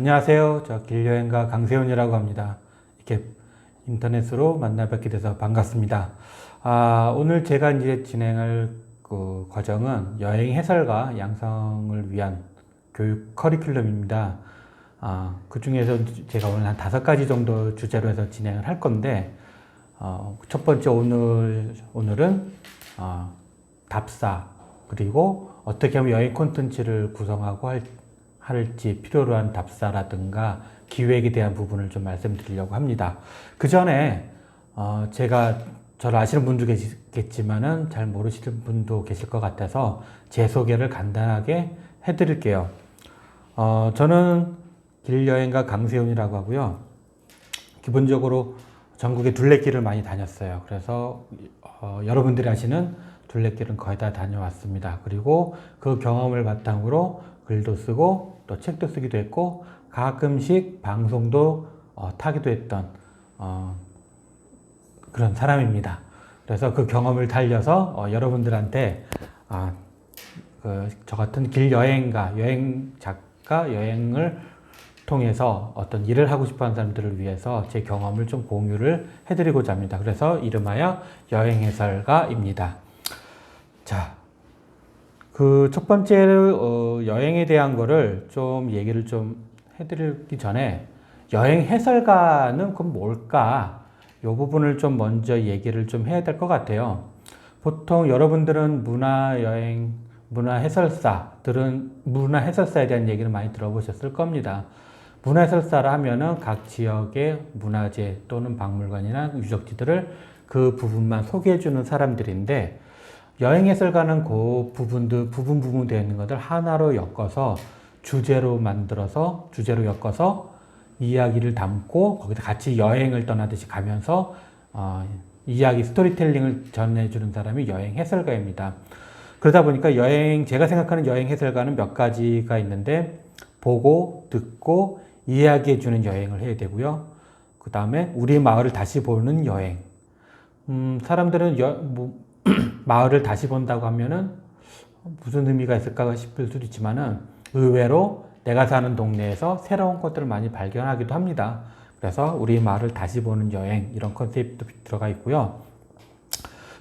안녕하세요. 저 길여행가 강세훈이라고 합니다. 이렇게 인터넷으로 만나 뵙게 돼서 반갑습니다. 오늘 제가 이제 진행할 그 과정은 여행 해설과 양성을 위한 교육 커리큘럼입니다. 그 중에서 제가 오늘 한 5가지 정도 주제로 해서 진행을 할 건데, 첫 번째 오늘은 답사, 그리고 어떻게 하면 여행 콘텐츠를 구성하고 할지 필요로 한 답사라든가 기획에 대한 부분을 좀 말씀드리려고 합니다. 그 전에 제가 저를 아시는 분도 계시겠지만은 잘 모르시는 분도 계실 것 같아서 제 소개를 간단하게 해드릴게요. 저는 길여행가 강세훈이라고 하고요. 기본적으로 전국에 둘레길을 많이 다녔어요. 그래서 여러분들이 아시는 둘레길은 거의 다 다녀왔습니다. 그리고 그 경험을 바탕으로 글도 쓰고 또 책도 쓰기도 했고 가끔씩 방송도 타기도 했던 그런 사람입니다. 그래서 그 경험을 달려서 여러분들한테 저 같은 길여행가, 여행 작가, 여행을 통해서 어떤 일을 하고 싶어 하는 사람들을 위해서 제 경험을 좀 공유를 해드리고자 합니다. 그래서 이름하여 여행해설가입니다. 자, 그 첫 번째로 여행에 대한 거를 좀 얘기를 좀 해드리기 전에 여행 해설가는 그럼 뭘까? 이 부분을 좀 먼저 얘기를 좀 해야 될 것 같아요. 보통 여러분들은 문화 해설사에 대한 얘기를 많이 들어보셨을 겁니다. 문화 해설사라 하면은 각 지역의 문화재 또는 박물관이나 유적지들을 그 부분만 소개해주는 사람들인데, 여행 해설가는 그 부분 되어 있는 것들 하나로 엮어서 주제로 엮어서 이야기를 담고 거기다 같이 여행을 떠나듯이 가면서 이야기 스토리텔링을 전해주는 사람이 여행 해설가입니다. 그러다 보니까 제가 생각하는 여행 해설가는 몇 가지가 있는데, 보고 듣고 이야기해주는 여행을 해야 되고요. 그 다음에 우리 마을을 다시 보는 여행. 사람들은 마을을 다시 본다고 하면은 무슨 의미가 있을까 싶을 수도 있지만은 의외로 내가 사는 동네에서 새로운 것들을 많이 발견하기도 합니다. 그래서 우리 마을을 다시 보는 여행, 이런 컨셉도 들어가 있고요.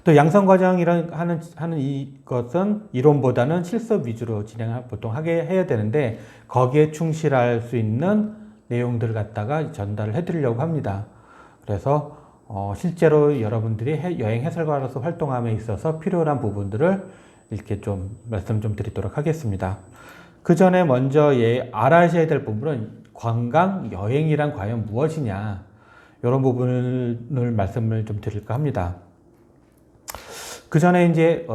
또 양성과정이라는 하는 이것은 이론보다는 실습 위주로 보통 해야 되는데, 거기에 충실할 수 있는 내용들을 갖다가 전달을 해드리려고 합니다. 그래서 실제로 여러분들이 여행 해설가로서 활동함에 있어서 필요한 부분들을 이렇게 좀 말씀 좀 드리도록 하겠습니다. 그 전에 먼저 알아셔야 될 부분은 관광 여행이란 과연 무엇이냐, 이런 부분을 말씀을 좀 드릴까 합니다. 그 전에 이제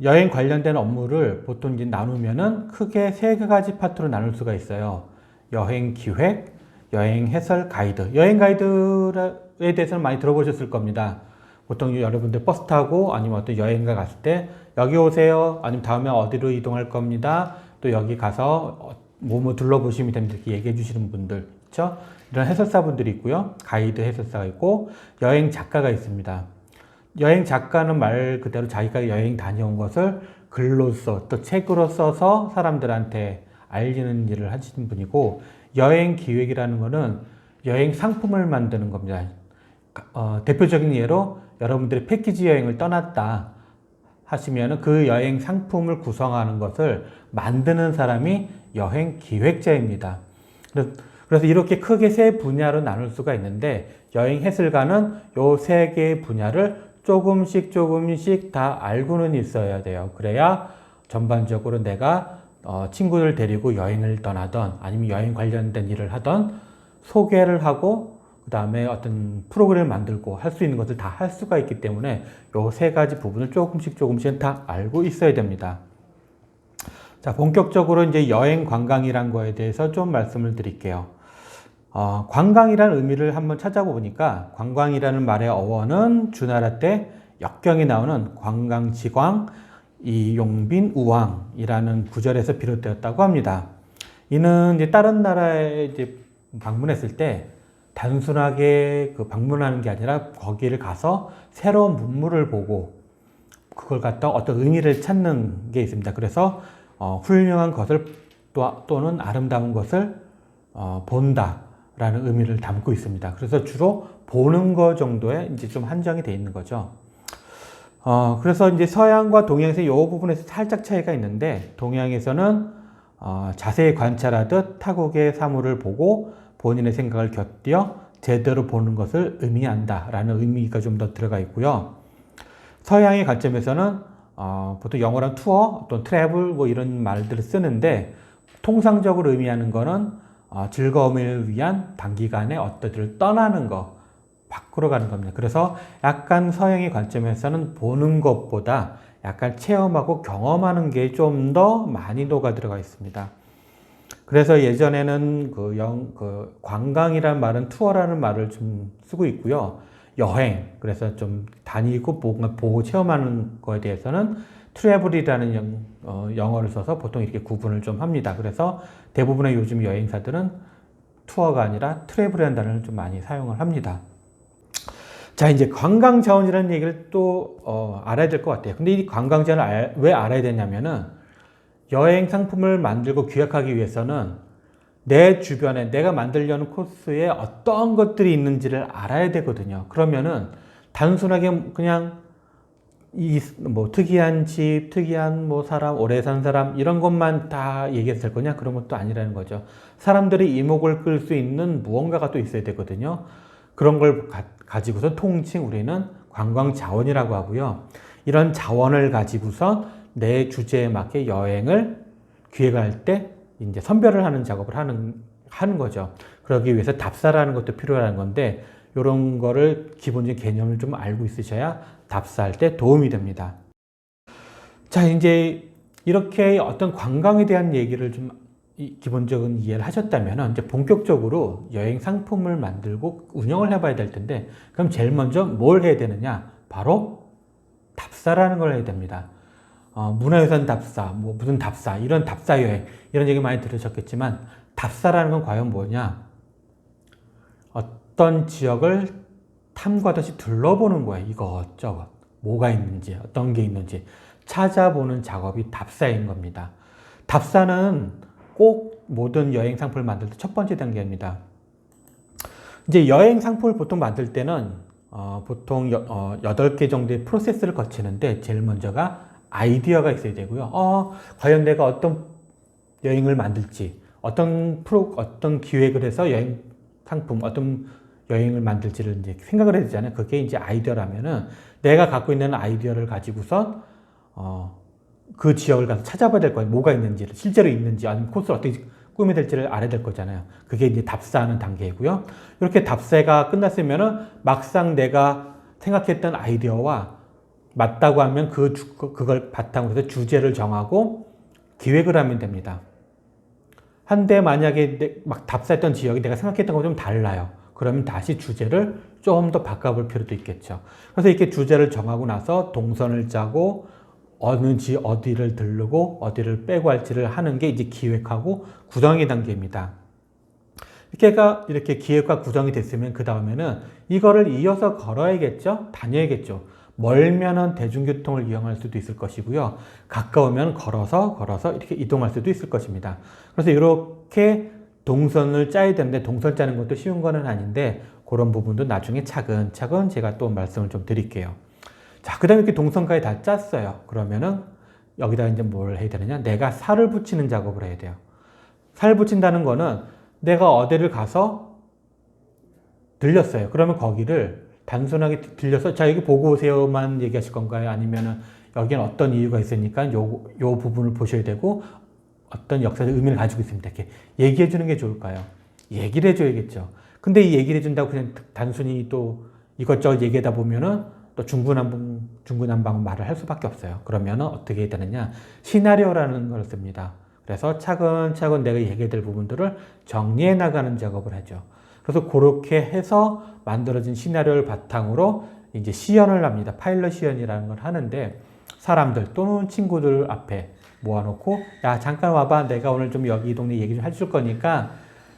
여행 관련된 업무를 보통 이제 나누면은 크게 3가지 파트로 나눌 수가 있어요. 여행 기획, 여행 해설, 가이드. 여행 가이드에 대해서는 많이 들어보셨을 겁니다. 보통 여러분들 버스 타고 아니면 어떤 여행가 갔을 때 여기 오세요, 아니면 다음에 어디로 이동할 겁니다, 또 여기 가서 뭐뭐 둘러보시면 됩니다, 이렇게 얘기해 주시는 분들 있죠. 이런 해설사분들이 있고요. 가이드 해설사가 있고 여행 작가가 있습니다. 여행 작가는 말 그대로 자기가 여행 다녀온 것을 글로써 또 책으로 써서 사람들한테 알리는 일을 하시는 분이고, 여행 기획이라는 것은 여행 상품을 만드는 겁니다. 대표적인 예로 여러분들이 패키지 여행을 떠났다 하시면 그 여행 상품을 구성하는 것을 만드는 사람이 여행 기획자입니다. 그래서 이렇게 크게 3 분야로 나눌 수가 있는데, 여행 해설가는 이 3개의 분야를 조금씩 다 알고는 있어야 돼요. 그래야 전반적으로 내가 친구들 데리고 여행을 떠나던 아니면 여행 관련된 일을 하던 소개를 하고 그 다음에 어떤 프로그램을 만들고 할 수 있는 것을 다 할 수가 있기 때문에 이 3가지 부분을 조금씩 다 알고 있어야 됩니다. 자, 본격적으로 이제 여행 관광이란 거에 대해서 좀 말씀을 드릴게요. 관광이라는 의미를 한번 찾아보니까 관광이라는 말의 어원은 주나라 때 역경에 나오는 관광지광 이용빈 우왕이라는 구절에서 비롯되었다고 합니다. 이는 이제 다른 나라에 이제 방문했을 때 단순하게 방문하는 게 아니라 거기를 가서 새로운 문물을 보고 그걸 갖다 어떤 의미를 찾는 게 있습니다. 그래서 훌륭한 것을 또는 아름다운 것을 본다라는 의미를 담고 있습니다. 그래서 주로 보는 거 정도에 이제 좀 한정이 돼 있는 거죠. 그래서 이제 서양과 동양에서 이 부분에서 살짝 차이가 있는데, 동양에서는 자세히 관찰하듯 타국의 사물을 보고 본인의 생각을 곁들여 제대로 보는 것을 의미한다라는 의미가 좀 더 들어가 있고요. 서양의 관점에서는 보통 영어로는 투어, 또는 트래블 뭐 이런 말들을 쓰는데, 통상적으로 의미하는 거는 즐거움을 위한 단기간에 어디를 떠나는 거, 밖으로 가는 겁니다. 그래서 약간 서양의 관점에서는 보는 것보다 약간 체험하고 경험하는 게 좀 더 많이도가 들어가 있습니다. 그래서 예전에는 그 관광이라는 말은 투어라는 말을 좀 쓰고 있고요. 여행, 그래서 좀 다니고 보고 체험하는 거에 대해서는 트래블이라는 영어를 써서 보통 이렇게 구분을 좀 합니다. 그래서 대부분의 요즘 여행사들은 투어가 아니라 트래블이라는 단어를 좀 많이 사용을 합니다. 자, 이제 관광 자원이라는 얘기를 또 알아야 될 것 같아요. 근데 이 관광 자원을 왜 알아야 되냐면은, 여행 상품을 만들고 기획하기 위해서는 내 주변에 내가 만들려는 코스에 어떤 것들이 있는지를 알아야 되거든요. 그러면은 단순하게 그냥 뭐 특이한 집, 특이한 뭐 사람, 오래 산 사람 이런 것만 다 얘기해도 될 거냐? 그런 것도 아니라는 거죠. 사람들이 이목을 끌 수 있는 무언가가 또 있어야 되거든요. 그런 걸 가지고서 통칭 우리는 관광 자원이라고 하고요. 이런 자원을 가지고서 내 주제에 맞게 여행을 기획할 때 이제 선별을 하는 작업을 하는 거죠. 그러기 위해서 답사라는 것도 필요한 건데, 이런 거를 기본적인 개념을 좀 알고 있으셔야 답사할 때 도움이 됩니다. 자, 이제 이렇게 어떤 관광에 대한 얘기를 좀 기본적인 이해를 하셨다면, 이제 본격적으로 여행 상품을 만들고 운영을 해봐야 될 텐데, 그럼 제일 먼저 뭘 해야 되느냐? 바로 답사라는 걸 해야 됩니다. 문화유산 답사, 뭐 무슨 답사, 이런 답사 여행, 이런 얘기 많이 들으셨겠지만, 답사라는 건 과연 뭐냐? 어떤 지역을 탐구하듯이 둘러보는 거예요. 이것저것. 뭐가 있는지, 어떤 게 있는지 찾아보는 작업이 답사인 겁니다. 답사는 꼭 모든 여행 상품을 만들 때 첫 번째 단계입니다. 이제 여행 상품을 보통 만들 때는 보통 8개 정도의 프로세스를 거치는데, 제일 먼저가 아이디어가 있어야 되고요. 과연 내가 어떤 여행을 만들지, 어떤 기획을 해서 여행 상품, 어떤 여행을 만들지를 이제 생각을 해야 되잖아요. 그게 이제 아이디어라면은, 내가 갖고 있는 아이디어를 가지고서 그 지역을 가서 찾아봐야 될 거예요. 뭐가 있는지를, 실제로 있는지, 아니면 코스를 어떻게 꾸며야 될지를 알아야 될 거잖아요. 그게 이제 답사하는 단계이고요. 이렇게 답사가 끝났으면은 막상 내가 생각했던 아이디어와 맞다고 하면 그걸 바탕으로 해서 주제를 정하고 기획을 하면 됩니다. 한데 만약에 막 답사했던 지역이 내가 생각했던 것과 좀 달라요. 그러면 다시 주제를 좀 더 바꿔볼 필요도 있겠죠. 그래서 이렇게 주제를 정하고 나서 동선을 짜고 어디를 들르고 어디를 빼고 할지를 하는 게 이제 기획하고 구성의 단계입니다. 이렇게 기획과 구성이 됐으면 그 다음에는 이거를 이어서 걸어야겠죠? 다녀야겠죠. 멀면은 대중교통을 이용할 수도 있을 것이고요. 가까우면 걸어서 이렇게 이동할 수도 있을 것입니다. 그래서 이렇게 동선을 짜야 되는데, 동선 짜는 것도 쉬운 거는 아닌데, 그런 부분도 나중에 차근차근 제가 또 말씀을 좀 드릴게요. 자, 그 다음에 이렇게 동선까지 다 짰어요. 그러면은 여기다 이제 뭘 해야 되느냐? 내가 살을 붙이는 작업을 해야 돼요. 살 붙인다는 거는 내가 어디를 가서 들렸어요. 그러면 거기를 단순하게 들려서 자, 여기 보고 오세요만 얘기하실 건가요? 아니면은 여기는 어떤 이유가 있으니까 요 부분을 보셔야 되고 어떤 역사적 의미를 가지고 있습니다. 이렇게 얘기해 주는 게 좋을까요? 얘기를 해줘야겠죠. 근데 이 얘기를 해준다고 그냥 단순히 또 이것저것 얘기하다 보면은 또 중구난방 말을 할 수밖에 없어요. 그러면은 어떻게 해야 되느냐? 시나리오라는 걸 씁니다. 그래서 차근차근 내가 얘기해야 될 부분들을 정리해 나가는 작업을 하죠. 그래서 그렇게 해서 만들어진 시나리오를 바탕으로 이제 시연을 합니다. 파일럿 시연이라는 걸 하는데, 사람들 또는 친구들 앞에 모아놓고, 야, 잠깐 와봐. 내가 오늘 좀 여기 이 동네 얘기 좀 해줄 거니까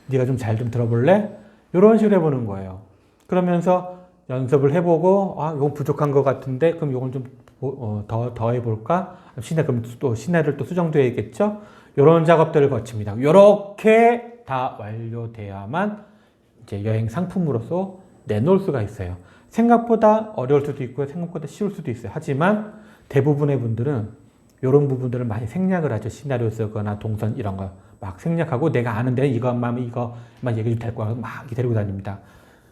네가 좀 잘 좀 들어볼래? 이런 식으로 해보는 거예요. 그러면서 연습을 해보고, 이건 부족한 것 같은데, 그럼 이건 좀 더 해볼까? 그럼 또 시나리오를 또 수정도 해야겠죠? 이런 작업들을 거칩니다. 이렇게 다 완료돼야만 이제 여행 상품으로서 내놓을 수가 있어요. 생각보다 어려울 수도 있고 생각보다 쉬울 수도 있어요. 하지만 대부분의 분들은 이런 부분들을 많이 생략을 하죠. 시나리오 쓰거나 동선 이런 거 막 생략하고 내가 아는 데는 이것만 얘기해도 될 거야. 막 데리고 다닙니다.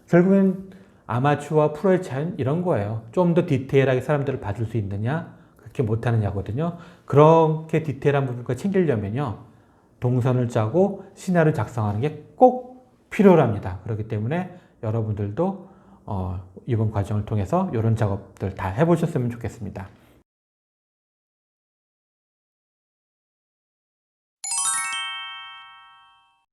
결국엔 아마추어와 프로의 차이는 이런 거예요. 좀 더 디테일하게 사람들을 봐줄 수 있느냐, 그렇게 못하느냐거든요. 그렇게 디테일한 부분까지 챙기려면요, 동선을 짜고 시나리오를 작성하는 게 꼭 필요합니다. 그렇기 때문에 여러분들도 이번 과정을 통해서 이런 작업들 다 해보셨으면 좋겠습니다.